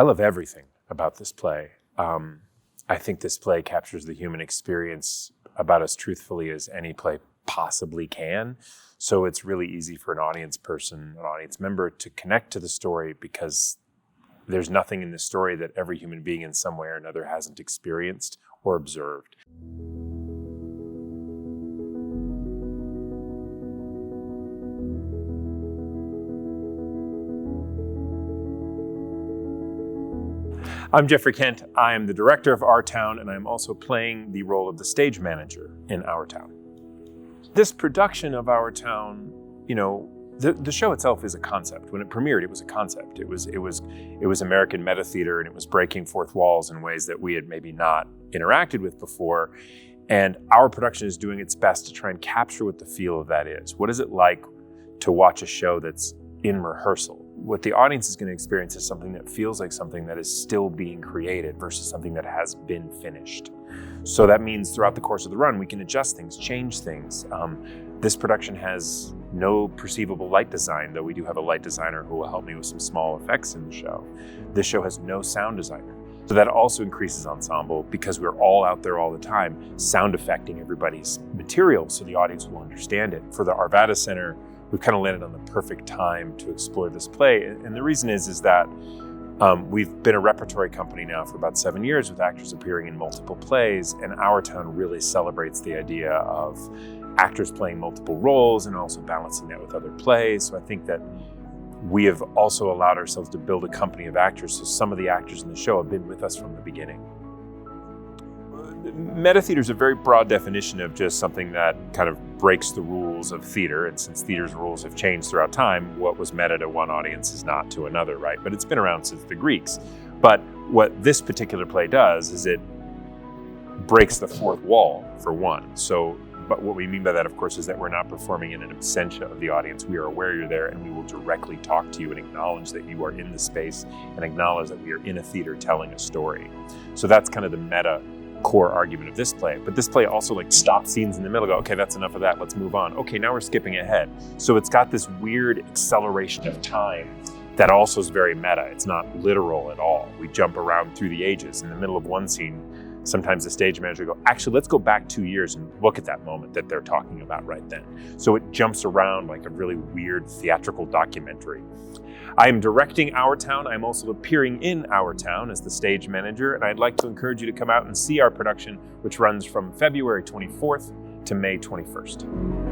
I love everything about this play. I think this play captures the human experience about as truthfully as any play possibly can. So it's really easy for an audience member to connect to the story because there's nothing in the story that every human being in some way or another hasn't experienced or observed. I'm Geoffrey Kent. I am the director of Our Town, and I'm also playing the role of the stage manager in Our Town. This production of Our Town, the show itself is a concept. When it premiered, it was a concept. It was American meta theater, and it was breaking fourth walls in ways that we had maybe not interacted with before. And our production is doing its best to try and capture what the feel of that is. What is it like to watch a show that's in rehearsal? What the audience is going to experience is something that feels like something that is still being created versus something that has been finished. So that means throughout the course of the run, we can adjust things, change things. This production has no perceivable light design, though we do have a light designer who will help me with some small effects in the show. This show has no sound designer. So that also increases ensemble because we're all out there all the time sound affecting everybody's material so the audience will understand it. For the Arvada Center, we've kind of landed on the perfect time to explore this play. And the reason is that we've been a repertory company now for about 7 years with actors appearing in multiple plays, and Our Town really celebrates the idea of actors playing multiple roles and also balancing that with other plays. So I think that we have also allowed ourselves to build a company of actors. So some of the actors in the show have been with us from the beginning. Meta theater is a very broad definition of just something that kind of breaks the rules of theater. And since theater's rules have changed throughout time, what was meta to one audience is not to another, right? But it's been around since the Greeks. But what this particular play does is it breaks the fourth wall, for one. But what we mean by that, of course, is that we're not performing in an absentia of the audience. We are aware you're there, and we will directly talk to you and acknowledge that you are in the space and acknowledge that we are in a theater telling a story. So that's kind of the meta core argument of this play. But this play also stops scenes in the middle, go, okay, that's enough of that, let's move on. Okay, now we're skipping ahead. So it's got this weird acceleration of time that also is very meta. It's not literal at all. We jump around through the ages. In the middle of one scene, sometimes the stage manager will go, actually, let's go back 2 years and look at that moment that they're talking about right then. So it jumps around like a really weird theatrical documentary. I am directing Our Town. I'm also appearing in Our Town as the stage manager, and I'd like to encourage you to come out and see our production, which runs from February 24th to May 21st.